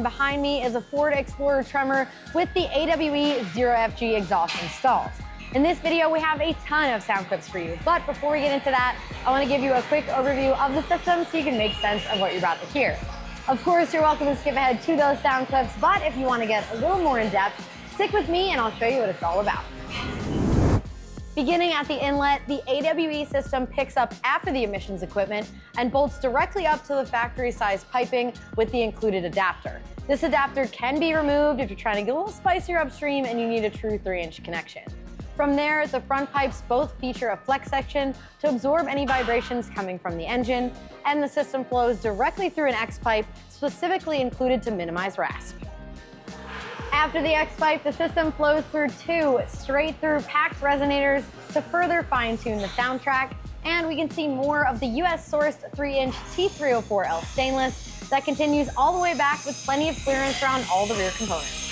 and behind me is a Ford Explorer Tremor with the AWE 0FG exhaust installed. In this video, we have a ton of sound clips for you, but before we get into that, I want to give you a quick overview of the system so you can make sense of what you're about to hear. Of course, you're welcome to skip ahead to those sound clips, but if you want to get a little more in depth, stick with me and I'll show you what it's all about. Beginning at the inlet, the AWE system picks up after the emissions equipment and bolts directly up to the factory-sized piping with the included adapter. This adapter can be removed if you're trying to get a little spicier upstream and you need a true 3-inch connection. From there, the front pipes both feature a flex section to absorb any vibrations coming from the engine, and the system flows directly through an X pipe specifically included to minimize rasp. After the X pipe, the system flows through 2 straight-through packed resonators to further fine-tune the soundtrack, and we can see more of the US-sourced 3-inch T304L stainless that continues all the way back with plenty of clearance around all the rear components.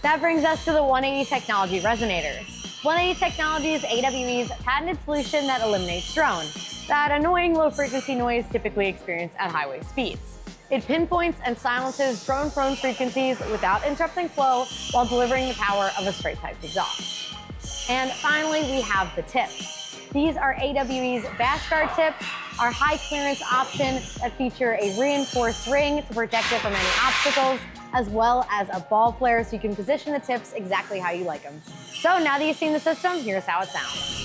That brings us to the 180 Technology resonators. 180 Technology is AWE's patented solution that eliminates drone, that annoying low-frequency noise typically experienced at highway speeds. It pinpoints and silences drone-prone frequencies without interrupting flow while delivering the power of a straight-pipe exhaust. And finally, we have the tips. These are AWE's BashGuard tips, our high-clearance option that feature a reinforced ring to protect it from any obstacles, as well as a ball flare so you can position the tips exactly how you like them. So now that you've seen the system, here's how it sounds.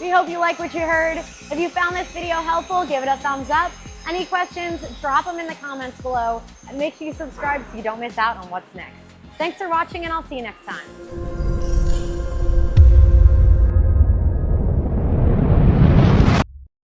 We hope you like what you heard. If you found this video helpful, give it a thumbs up. Any questions, drop them in the comments below, and make sure you subscribe so you don't miss out on what's next. Thanks for watching, and I'll see you next time.